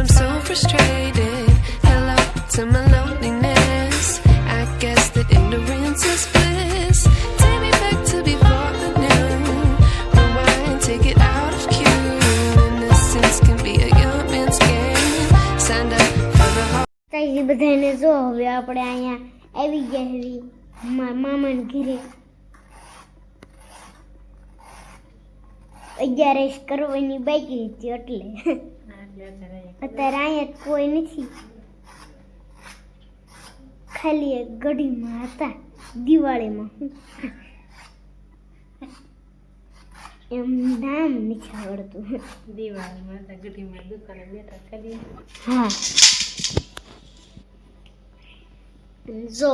I'm so frustrated. Hello to my loneliness. I guess that ignorance is bliss. Take me back to before I knew. Rewind, take it out of cue. Innocence can be a young man's game. Signed up for the whole. કઈ બધાને જો હવે આપણે અહીંયા આવી ગયા હવી મામાના ઘરે 11 કરવાની બાકી હતી એટલે અત્યારે અહીંયા કોઈ નથી ખાલી એક ગડીમાં હતા દિવાળીમાં એમ નામ નથી આવડતું દિવાળીમાં હતા ગઢીમાં દુકાને બેઠા ખાલી હા જો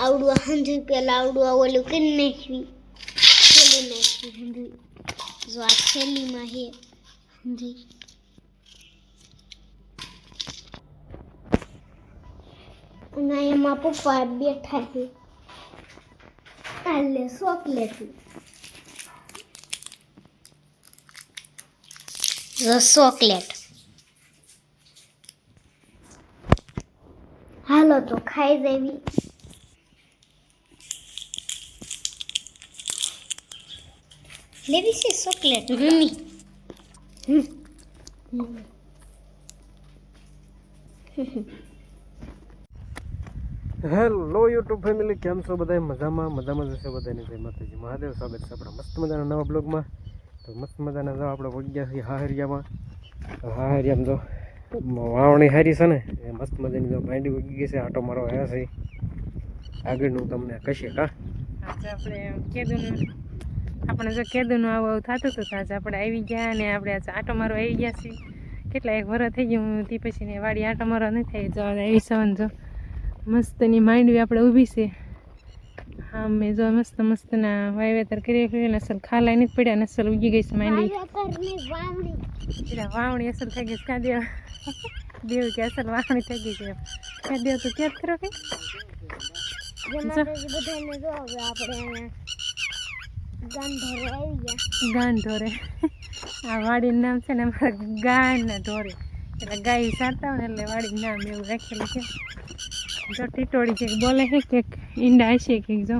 આવડું હંધું પેલા આવડું ઓલું કરી નાખવી થેલી નાખવી હંધું જો આ થેલીમાં હે હંધું અને એમાં પપ્પા બેઠા છે કાલે ચોકલેટ જો ચોકલેટ હાલો તો ખાઈ દેવી લેવી છે chocolate mummy hello YouTube family, કેમ છો બધા? મજામાં જશે બધાને જય માતાજી મહાદેવ. સ્વાગત છે આપણા મસ્ત મજાના નવા બ્લોગમાં. તો મસ્ત મજાના જો આપણે પહોંચ્યા છીએ હાહરિયામાં જો વાવણી હારી છે ને એ મસ્ત મજાની જો માંડી ઉગી ગઈ છે. આટો મારો આવ્યા છે આગળનું તમને કહીએ કા આજે આપણે જો કેદુનું આવું થતું હતું તો આજે આપણે આવી ગયા અને આપણે આજે આટો મારો આવી ગયા છીએ. કેટલા એક વરસ થઈ ગયું તે પછી ને વાડી આટો મારો નથી થઈ જવા આવી સવન જો મસ્તની માંડવી આપણે ઊભી છે. હા મેં જો મસ્તના વાવેતર કરી ને અસલ ખાલાય નથી પડ્યા ને અસલ ઉગી ગઈ છે માંડવી. વાવણી અસલ થઈ ગઈ છે. ક્યાં દેવ કે અસલ વાવણી થઈ ગઈ છે. ક્યાં દેવ તો ક્યાં કરો કે ગાંધોરે આ વાડીનું નામ છે ને અમારા ગાયના ઢોરે એટલે ગાય સારતા હોય ને એટલે વાડીનું નામ એવું રાખેલું છે. જો ટીટોળી છે બોલે છે કે ઈંડા હશે કે જો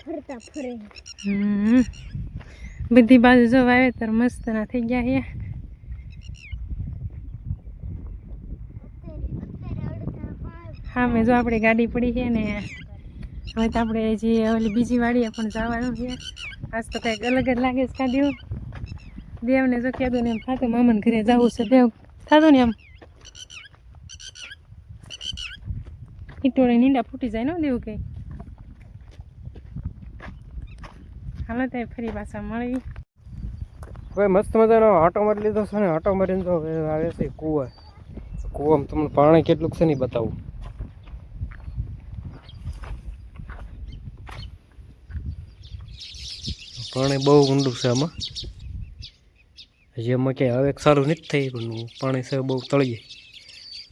ફરતા ફરે બધી બાજુ જો વાવેતર મસ્ત ના થઈ ગયા છે. હા મેં જો આપણી ગાડી પડી છે ને હવે તો આપણે જે ઓલી બીજી વાડીએ પણ જવાનું છે. આજ તો કંઈક અલગ જ લાગે છે. કાં દેવને જો કીધું ને એમ થતું મામાને ઘરે જવું છે. દેવ થતું ને એમ ઈટોળે નીંડા ફૂટી જાય ને દેવું કંઈ. હાલો તો ફરી પાછા મળી. હવે મસ્ત મજાનો આટો મારી લીધો છે ને આટો મારીને તો હવે આવે છે કૂવામાં તમને પાણી કેટલું છે નહીં બતાવું. પાણી બહુ ઊંડું છે આમાં. હજી એમાં ક્યાંય હવે સારું નથી થઈ પણ પાણી છે બહુ તળીએ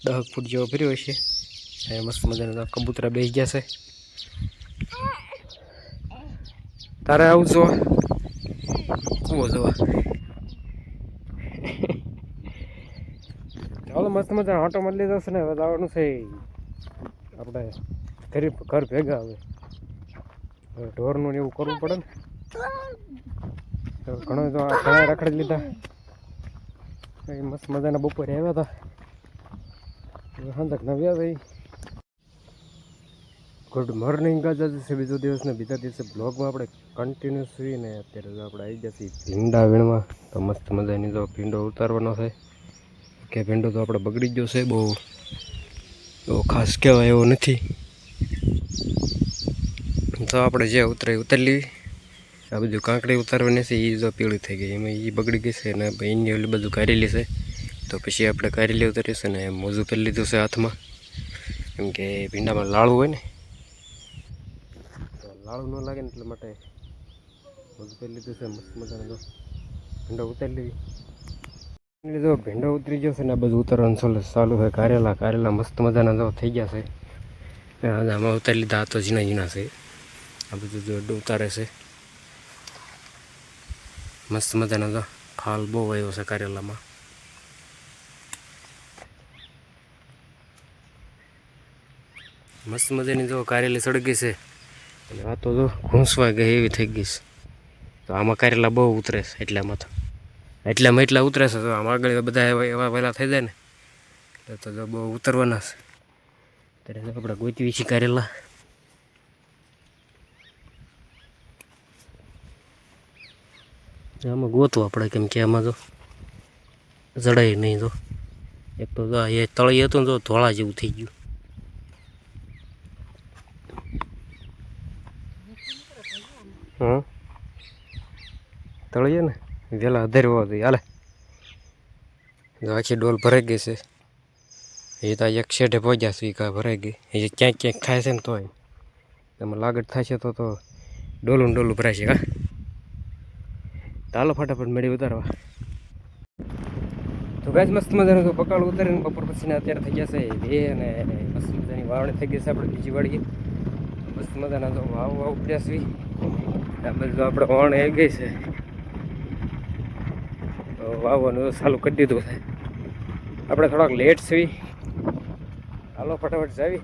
10 ફૂટ જેવો ભર્યો હશે. મસ્ત મજાના કબૂતરા બેસી ગયા છે. તારે આવું જોવા કૂવો જોવા ચાલો મસ્ત મજાનો આટો મારી લીધો છે ને હવે આવવાનું છે આપણે ઘર ભેગા. હવે ઢોરનું એવું કરવું પડે ને ઘણો તો ઘણા રખડી લીધા. મસ્ત મજાના બપોરે આવ્યા હતા સાંજક નવ્યા ભાઈ. ગુડ મોર્નિંગ આજે છે બીજો દિવસ ને બીજા દિવસે બ્લોગમાં આપણે કન્ટિન્યુઅસ છીએ ને અત્યારે જો આપણે આવી જઈએ ભીંડા વીણમાં. તો મસ્ત મજાની જો ભીંડો ઉતારવાનો છે કે ભીંડો તો આપણે બગડી ગયો છે બહુ ખાસ કહેવાય એવો નથી. તો આપણે જે ઉતારી લેવી. આ બધું કાંકડી ઉતારવાની છે એ જો પીળી થઈ ગઈ એમાં એ બગડી ગઈ છે ને એની ઓલી બધું કાઢેલી છે. તો પછી આપણે કાઢેલી ઉતારી છે ને મોજું પહેરી લીધું છે હાથમાં કેમ કે ભીંડામાં લાળું હોય ને લાળું ન લાગે ને એટલા માટે મોજું પહેરી લીધું છે. મસ્ત મજાનો ભીંડો ઉતારી લેવી. જો ભીંડો ઉતરી ગયો છે ને આ બધું ઉતારવાનું ચાલુ છે. કારેલા મસ્ત મજાના જો થઈ ગયા છે. આમાં ઉતારી લીધા આ તો ઝીણા છે. આ બધું જો ઉતારે છે મસ્ત મજાના જો હાલ બહુ આવ્યો છે કારેલામાં. મસ્ત મજાની જો કારેલી સળગી છે અને આ તો જો ઘૂંસવા ગઈ એવી થઈ ગઈ છે. તો આમાં કારેલા બહુ ઉતરે છે એટલામાં એટલા ઉતરે છે. તો આમ આગળ બધા એવા વહેલા થઈ જાય ને એટલે તો જો બહુ ઉતરવાના છે. ત્યારે આપણે ગોતવી છીએ કારેલા. આમાં ગોતવું આપણે, કેમ કે આમાં જો જડાય નહીં. જો એક તો એ તળી હતું ને તો ધોળા જેવું થઈ ગયું. હા તળીએ ને વહેલા અધેરવા જોઈએ. હાલે આખી ડોલ ભરાઈ ગઈ છે. એ તો એક શેઢે પહોંચ્યા છે, કા ભરાઈ ગઈ. એ ક્યાંક ખાય છે ને તોય એમાં લાગત થાય છે તો ડોલું ભરાય છે. કા ચાલો ફટાફટ મેળી ઉતારવા. તો ગાય મસ્ત મજાનું તો બકાળ ઉતારીને બપોર પછીને અત્યારે થઈ ગયા છે અને મસ્ત મજાની વાવણી થઈ ગઈ છે આપણે બીજી વાડીએ. મસ્ત મજાના તો વાવ પડ્યા છે. આ બધું આપણે વાવણી આવી ગઈ છે. તો વાવવાનું ચાલુ કરી દીધું છે. આપણે થોડાક લેટ છે. હાલો ફટાફટ જાવી.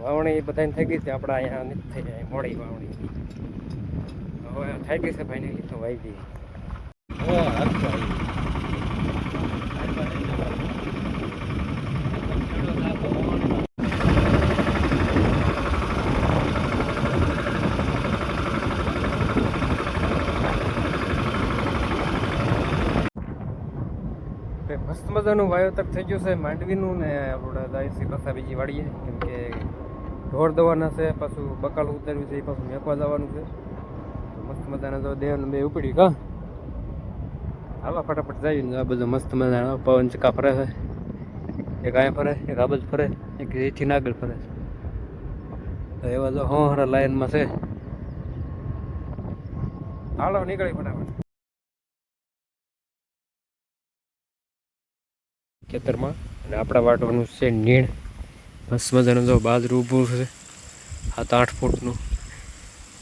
વાવણી બધાને થઈ ગઈ છે. આપણે અહીંયા નથી થઈ જાય મોડી વાવણી. હવે થઈ ગઈ છે ફાઇનલી. તો વાવી દઈએ. મસ્ત મજાનું વાવેતર થઈ ગયું છે માંડવીનું ને આપણે જાય છે પાછા બીજી વાડીએ, કેમ કે ઢોર દવાના છે. પાછું બકાલ ઉતાર્યું છે એ પાછું મેકવા જવાનું છે. તો મસ્ત મજાના તો દેહને બે ઉપડી. કા હાલો ફટાફટ જઈને આ બધું મસ્ત મજાના પવન ચકા ફરે છે. એક અહીંયા ફરે, એક આ બાજુ ફરે, એક એથી આગળ ફરે. તો એવા જો હોરા લાઈનમાં છે. હાલો નીકળી ફટાફટ ખેતરમાં. અને આપણા વાટવાનું છે નીણ. મસ્ત મજાનું જો બાજરું ઊભું છે 7-8 ફૂટનું.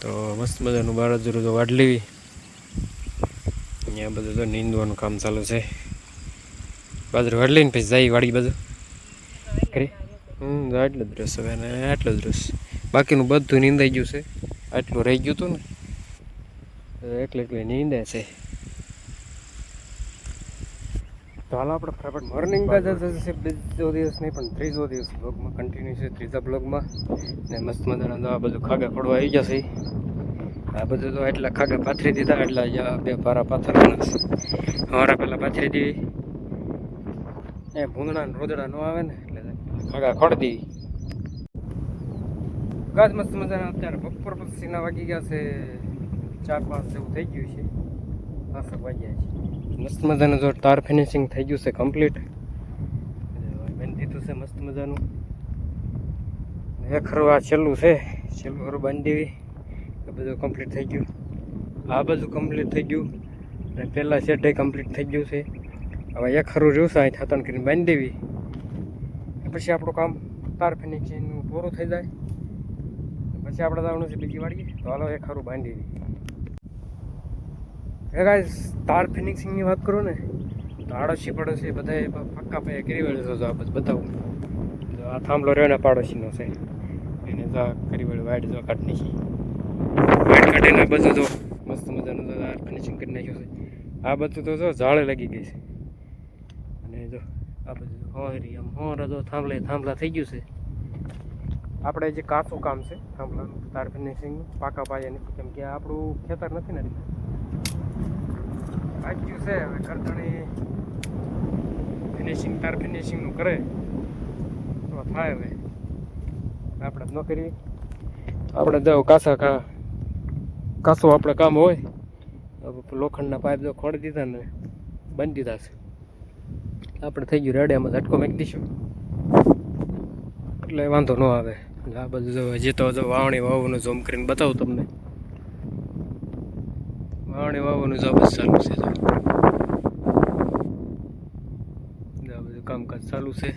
તો મસ્ત મજાનું બાજરું તો વાટ લેવી. અહીંયા બધું તો નીંદવાનું કામ ચાલુ છે. બાજરું વાટ લઈને પછી જાય વાડી બધું કરી. આટલું જ રસ હવે અને આટલું જ રસ. બાકીનું બધું નીંદાઈ ગયું છે. આટલું રહી ગયું હતું ને એટલે નીંદાય છે. તો હાલ આપણે ફટાફટ મોર્નિંગ બાદ જશે બીજો દિવસ નહીં પણ ત્રીજો દિવસ બ્લોગમાં કન્ટિન્યુ છે. ત્રીજા બ્લોગમાં ને મસ્ત મજાના આ બધું ખાગા ખોડવા આવી જશે. આ બધું તો એટલા ખાગા પાથરી દીધા. એટલા બે પારા પાથરવાના છે. અમારા પહેલાં પાથરી દેવી. એ ભૂંગળા ને રોદડા ન આવે ને એટલે ખાગા ખોડી દેવી. ગાજ મસ્ત મજાના અત્યારે બપોર પછીના વાગી ગયા છે 4-5 જેવું થઈ ગયું છે. 5 વાગ્યા છે. મસ્ત મજાનું જો તાર ફિનિશિંગ થઈ ગયું છે કમ્પ્લીટ. બાંધી દીધું છે મસ્ત મજાનું. એક ખરું આ છેલ્લું છે. છેલ્લું ખરું બાંધી દેવી. એ બધું કમ્પ્લીટ થઈ ગયું. આ બધું કમ્પ્લીટ થઈ ગયું અને પહેલાં શેઠે કમ્પ્લીટ થઈ ગયું છે. હવે એક ખરું રહ્યું છે અહીં થાતણ કરીને બાંધી દેવી. પછી આપણું કામ તાર ફિનિશિંગનું પૂરું થઈ જાય. પછી આપણે જવાનું છે બીજી વાડીએ. તો હાલો એક ખરું બાંધી દેવી. ગાઈસ તાર ફિનિશિંગની વાત કરું ને તો આડોશી પડોશી બધા પક્કા પૈયા કરી વળ્યો છો. આ બધું બતાવું. જો આ થાંભલો રહ્યો ને પાડોશીનો છે એને જો કરી વળ્યું વાઇટ જો કાઢી નાખી. વાઇટ કાઢીને બધું તો મસ્ત મજાનું તો તાર ફિનિશિંગ કરી નાખ્યું છે. આ બધું તો જો ઝાડે લાગી ગઈ છે. અને જો આ બધું હોરી આમ હોરા જો થાંભલા થઈ ગયું છે. આપણે જે કાચું કામ છે થાંભલાનું તાર ફિનિશિંગનું પાકા પાયાનું, કેમ કે આપણું ખેતર નથી ને વાંચ્યું છે. હવે કરતણી ફિનિશિંગ તાર ફિનિશિંગનું કરે તો થાય. હવે આપણે ન કરીએ. આપણે જો કાચું આપણે કામ હોય લોખંડના પાઇપ જો ખોડી દીધા ને બાંધી દીધા છે આપણે થઈ ગયું રેડી. આમાં ઝટકો મૂકી દઈશું એટલે વાંધો ન આવે. આ બધું જો હજી તો જો વાવણી વાવવાનું ઝૂમ કરીને બતાવું તમને. વાવણી વાવવાનું જો બસ ચાલુ છે. જો બધું કામકાજ ચાલુ છે.